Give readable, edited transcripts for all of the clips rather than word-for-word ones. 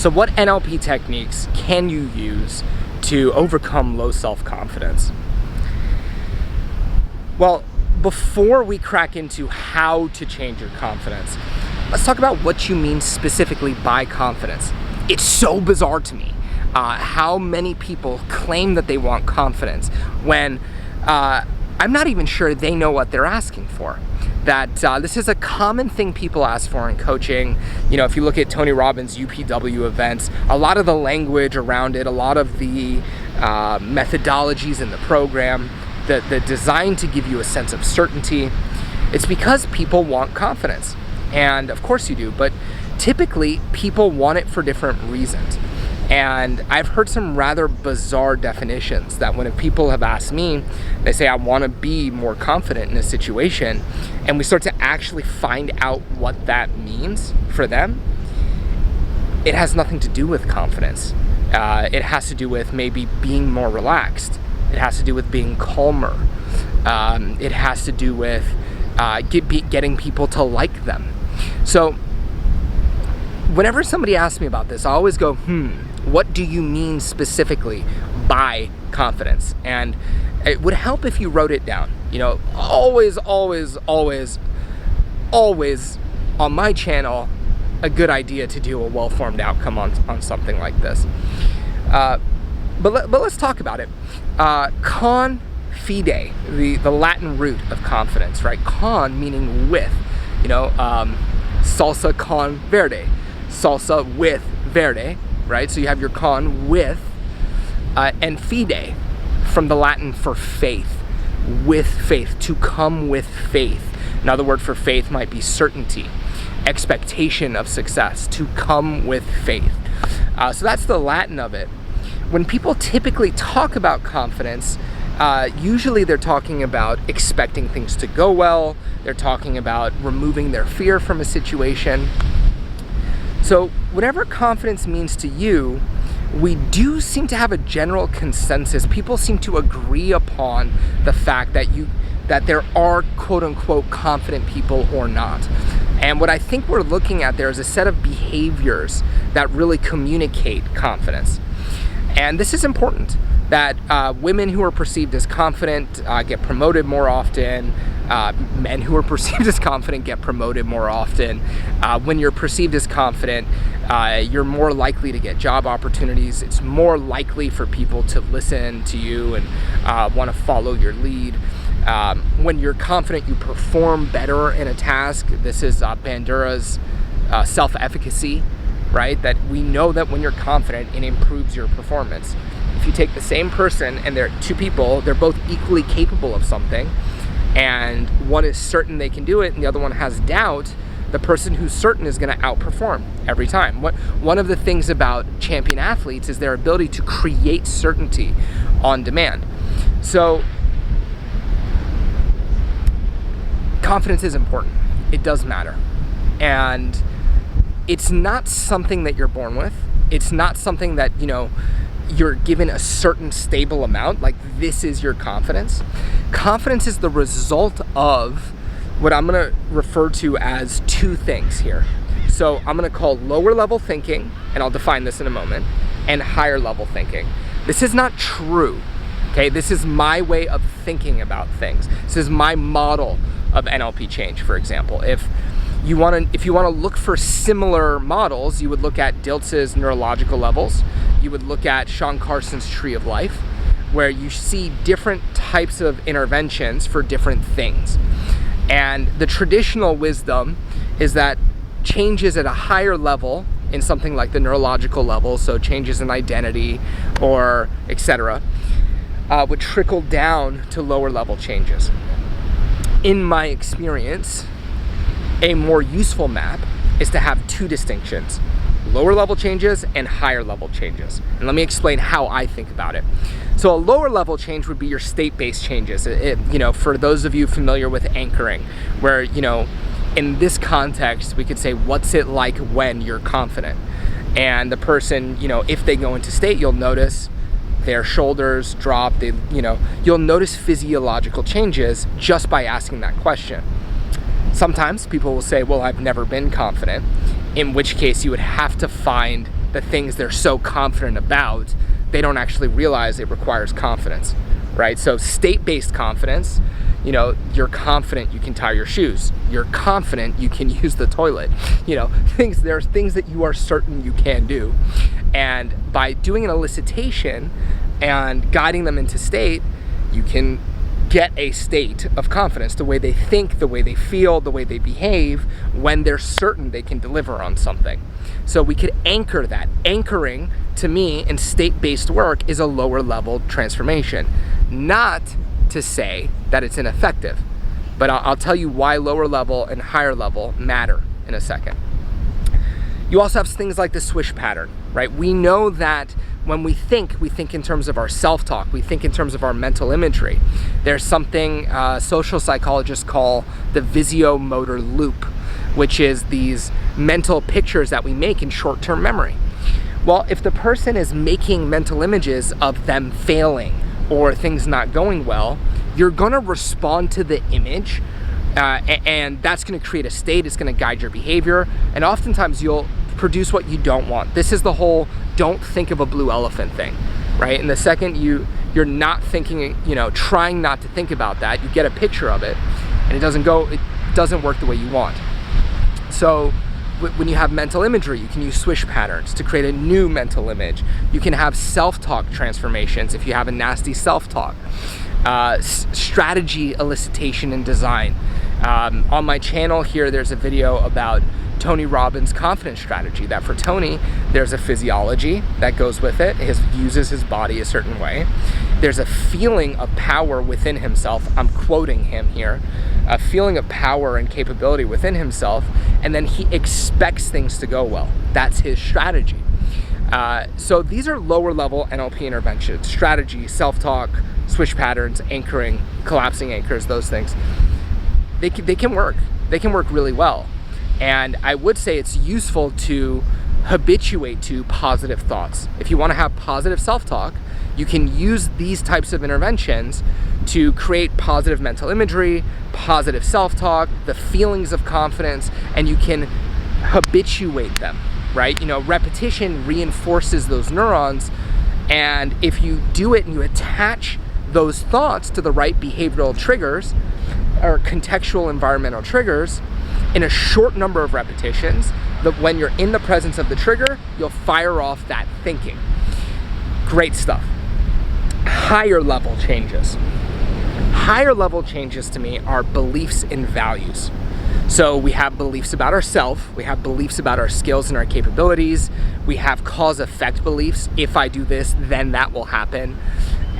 So what NLP techniques can you use to overcome low self-confidence? Well, before we crack into how to change your confidence, let's talk about what you mean specifically by confidence. It's so bizarre to me how many people claim that they want confidence when I'm not even sure they know what they're asking for. That this is a common thing people ask for in coaching. You know, if you look at Tony Robbins' UPW events, a lot of the language around it, a lot of the methodologies in the program, the design to give you a sense of certainty, it's because people want confidence. And of course you do, but typically people want it for different reasons. And I've heard some rather bizarre definitions that when people have asked me, they say, I want to be more confident in a situation, and we start to actually find out what that means for them, it has nothing to do with confidence. It has to do with maybe being more relaxed. It has to do with being calmer. It has to do with getting people to like them. So whenever somebody asks me about this, I always go, what do you mean specifically by confidence? And it would help if you wrote it down. You know, always on my channel, a good idea to do a well-formed outcome on something like this. But let's talk about it. Con fide, the Latin root of confidence, right? Con meaning with, you know, salsa con verde, salsa with verde, right? So you have your con with, and fide from the Latin for faith, with faith, to come with faith. Another word for faith might be certainty, expectation of success, to come with faith. So that's the Latin of it. When people typically talk about confidence, usually they're talking about expecting things to go well. They're talking about removing their fear from a situation. So whatever confidence means to you, we do seem to have a general consensus. People seem to agree upon the fact that there are quote unquote confident people or not. And what I think we're looking at there is a set of behaviors that really communicate confidence. And this is important, that women who are perceived as confident get promoted more often. Men who are perceived as confident get promoted more often. When you're perceived as confident, you're more likely to get job opportunities. It's more likely for people to listen to you and want to follow your lead. When you're confident, you perform better in a task. This is Bandura's self-efficacy, right? That we know that when you're confident, it improves your performance. If you take the same person and they're two people, they're both equally capable of something, and one is certain they can do it and the other one has doubt, the person who's certain is going to outperform every time. One of the things about champion athletes is their ability to create certainty on demand. So confidence is important. It does matter. And it's not something that you're born with. It's not something that, you know, you're given a certain stable amount, like this is your confidence. Confidence is the result of what I'm going to refer to as two things here. So I'm going to call lower level thinking, and I'll define this in a moment, and higher level thinking. This is not true, okay? This is my way of thinking about things. This is my model of NLP change, for example. If you want to look for similar models, you would look at Diltz's neurological levels. You would look at Sean Carson's tree of life, where you see different types of interventions for different things. And the traditional wisdom is that changes at a higher level in something like the neurological level, so changes in identity or etc., would trickle down to lower level changes. In my experience, a more useful map is to have two distinctions: lower level changes and higher level changes. And let me explain how I think about it. So a lower level change would be your state-based changes. You know, for those of you familiar with anchoring, where, you know, in this context, we could say, what's it like when you're confident? And the person, you know, if they go into state, you'll notice their shoulders drop. You'll notice physiological changes just by asking that question. Sometimes people will say, well, I've never been confident, in which case you would have to find the things they're so confident about, they don't actually realize it requires confidence, right? So state-based confidence, you know, you're confident you can tie your shoes. You're confident you can use the toilet. You know, there's things that you are certain you can do. And by doing an elicitation and guiding them into state, you can get a state of confidence, the way they think, the way they feel, the way they behave, when they're certain they can deliver on something. So we could anchor that. Anchoring, to me, in state-based work is a lower level transformation. Not to say that it's ineffective, but I'll tell you why lower level and higher level matter in a second. You also have things like the swish pattern, right? We know that when we think in terms of our self-talk, we think in terms of our mental imagery. There's something social psychologists call the visio-motor loop, which is these mental pictures that we make in short-term memory. Well, if the person is making mental images of them failing or things not going well, you're gonna respond to the image, and that's gonna create a state, it's gonna guide your behavior, and oftentimes you'll produce what you don't want. This is the whole don't think of a blue elephant thing, right? And the second you're not thinking, you know, trying not to think about that, you get a picture of it, and it doesn't work the way you want. So when you have mental imagery, you can use swish patterns to create a new mental image. You can have self-talk transformations if you have a nasty self-talk. Strategy elicitation and design. On my channel here, there's a video about Tony Robbins' confidence strategy, that for Tony, there's a physiology that goes with it. He uses his body a certain way. There's a feeling of power within himself. I'm quoting him here. A feeling of power and capability within himself, and then he expects things to go well. That's his strategy. So these are lower level NLP interventions: strategy, self-talk, swish patterns, anchoring, collapsing anchors, those things. They can work. They can work really well. And I would say it's useful to habituate to positive thoughts. If you want to have positive self-talk, you can use these types of interventions to create positive mental imagery, positive self-talk, the feelings of confidence, and you can habituate them, right? You know, repetition reinforces those neurons, and if you do it and you attach those thoughts to the right behavioral triggers or contextual environmental triggers in a short number of repetitions, that when you're in the presence of the trigger, you'll fire off that thinking. Great stuff. Higher level changes. Higher level changes to me are beliefs and values. So we have beliefs about ourselves, we have beliefs about our skills and our capabilities, we have cause-effect beliefs. If I do this, then that will happen.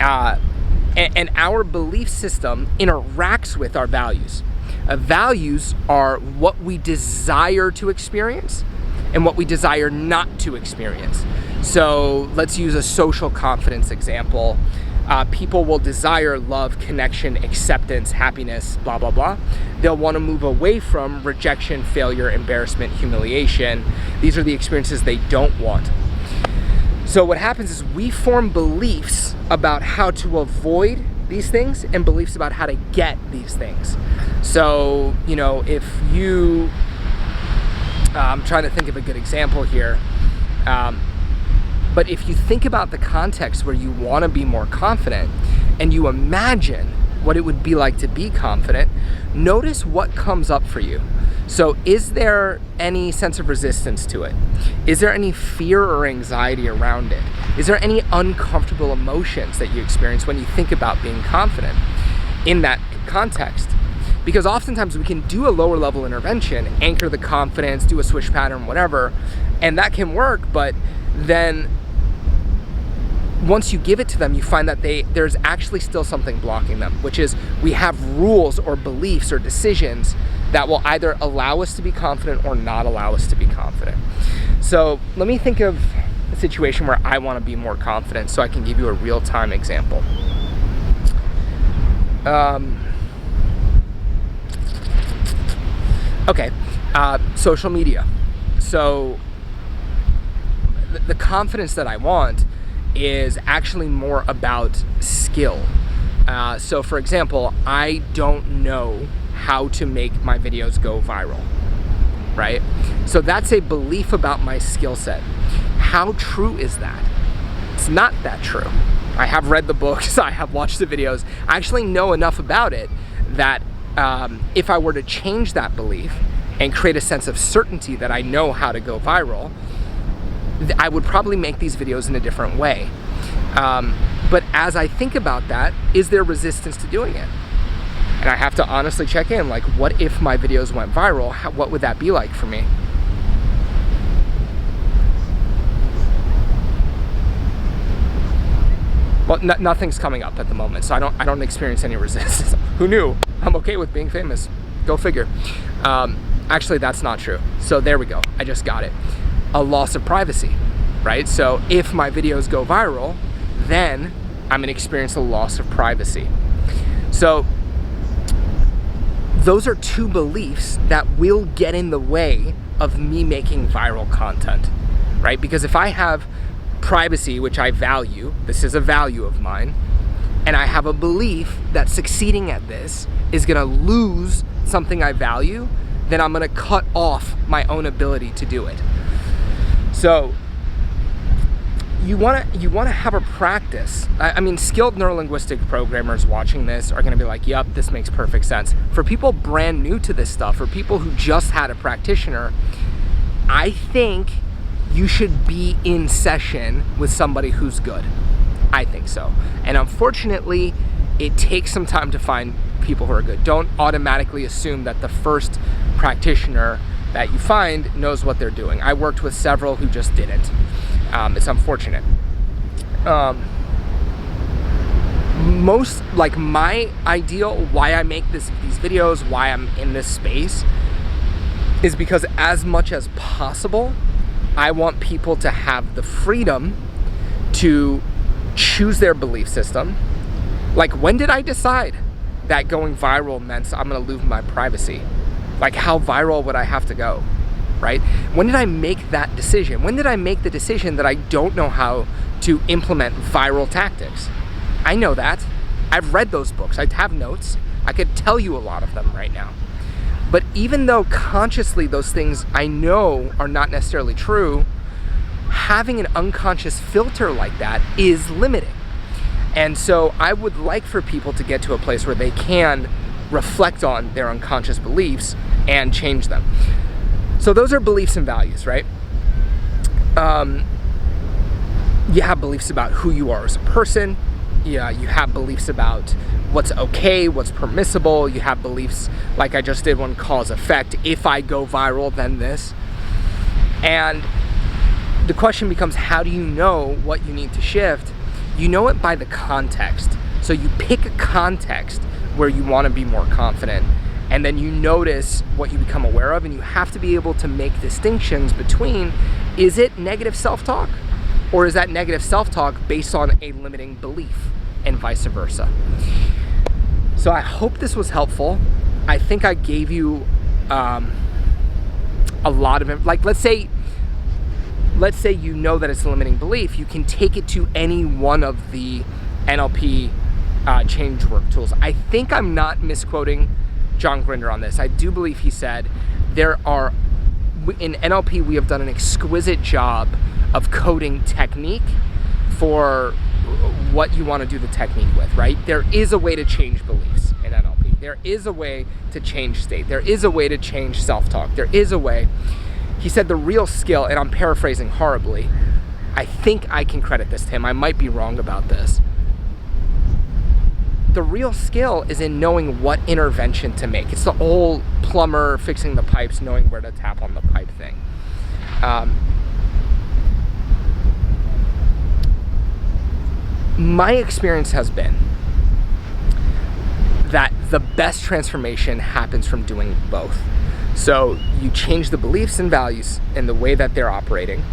And our belief system interacts with our values. Values are what we desire to experience and what we desire not to experience. So let's use a social confidence example. People will desire love, connection, acceptance, happiness, blah, blah, blah. They'll want to move away from rejection, failure, embarrassment, humiliation. These are the experiences they don't want. So what happens is we form beliefs about how to avoid these things and beliefs about how to get these things. So, you know, if you, I'm trying to think of a good example here, but if you think about the context where you want to be more confident and you imagine what it would be like to be confident, notice what comes up for you. So is there any sense of resistance to it? Is there any fear or anxiety around it? Is there any uncomfortable emotions that you experience when you think about being confident in that context? Because oftentimes we can do a lower level intervention, anchor the confidence, do a swish pattern, whatever, and that can work, but then once you give it to them, you find that there's actually still something blocking them, which is we have rules or beliefs or decisions that will either allow us to be confident or not allow us to be confident. So let me think of a situation where I want to be more confident so I can give you a real-time example. Social media. So the confidence that I want is actually more about skill. So for example, I don't know how to make my videos go viral, right? So that's a belief about my skill set. how true is that? It's not that true. I have read the books, I have watched the videos, I actually know enough about it that if I were to change that belief and create a sense of certainty that I know how to go viral, I would probably make these videos in a different way. But as I think about that, is there resistance to doing it? And I have to honestly check in, like, what if my videos went viral? What would that be like for me? Well, nothing's coming up at the moment, so I don't experience any resistance. Who knew? I'm okay with being famous. Go figure. Actually, that's not true. So there we go. I just got it. A loss of privacy, right? So if my videos go viral, then I'm gonna experience a loss of privacy. So those are two beliefs that will get in the way of me making viral content, right? Because if I have privacy, which I value, this is a value of mine, and I have a belief that succeeding at this is gonna lose something I value, then I'm gonna cut off my own ability to do it. So you wanna have a practice. I mean, skilled neurolinguistic programmers watching this are gonna be like, yep, this makes perfect sense. For people brand new to this stuff, for people who just had a practitioner, I think you should be in session with somebody who's good. I think so. And unfortunately, it takes some time to find people who are good. Don't automatically assume that the first practitioner that you find knows what they're doing. I worked with several who just didn't. It's unfortunate. My ideal, why I make these videos, why I'm in this space, is because as much as possible, I want people to have the freedom to choose their belief system. Like, when did I decide that going viral meant I'm gonna lose my privacy? Like, how viral would I have to go, right? When did I make that decision? When did I make the decision that I don't know how to implement viral tactics? I know that. I've read those books. I have notes. I could tell you a lot of them right now. But even though consciously those things I know are not necessarily true, having an unconscious filter like that is limiting. And so I would like for people to get to a place where they can reflect on their unconscious beliefs and change them. So those are beliefs and values, right? You have beliefs about who you are as a person. Yeah, you have beliefs about what's okay, what's permissible. You have beliefs, like I just did one, cause effect. If I go viral, then this. And the question becomes, how do you know what you need to shift? You know it by the context. So you pick a context where you want to be more confident, and then you notice what you become aware of, and you have to be able to make distinctions between, is it negative self-talk, or is that negative self-talk based on a limiting belief, and vice versa. So I hope this was helpful. I think I gave you a lot of it. Like, let's say you know that it's a limiting belief, you can take it to any one of the NLP change work tools. I think I'm not misquoting John Grinder on this. I do believe he said in NLP we have done an exquisite job of coding technique for what you want to do the technique with, right? There is a way to change beliefs in NLP. There is a way to change state. There is a way to change self-talk. There is a way. He said the real skill, and I'm paraphrasing horribly, I think I can credit this to him, I might be wrong about this. The real skill is in knowing what intervention to make. It's the old plumber fixing the pipes, knowing where to tap on the pipe thing. My experience has been that the best transformation happens from doing both. So you change the beliefs and values in the way that they're operating,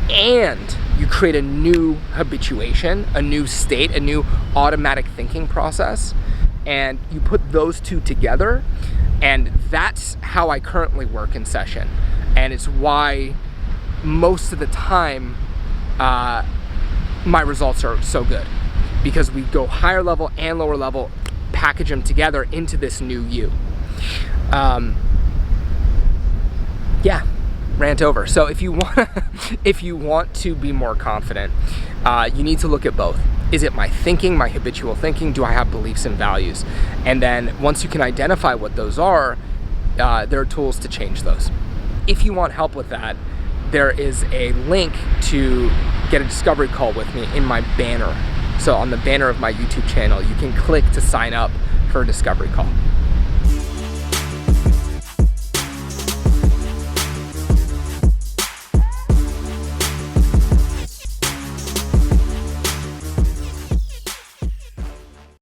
and you create a new habituation, a new state, a new automatic thinking process, and you put those two together, and that's how I currently work in session. And it's why most of the time my results are so good, because we go higher level and lower level, package them together into this new you. Yeah, rant over. So if you want to be more confident, you need to look at both. Is it my thinking, my habitual thinking? Do I have beliefs and values? And then once you can identify what those are, there are tools to change those. If you want help with that, there is a link to get a discovery call with me in my banner. So on the banner of my YouTube channel, you can click to sign up for a discovery call.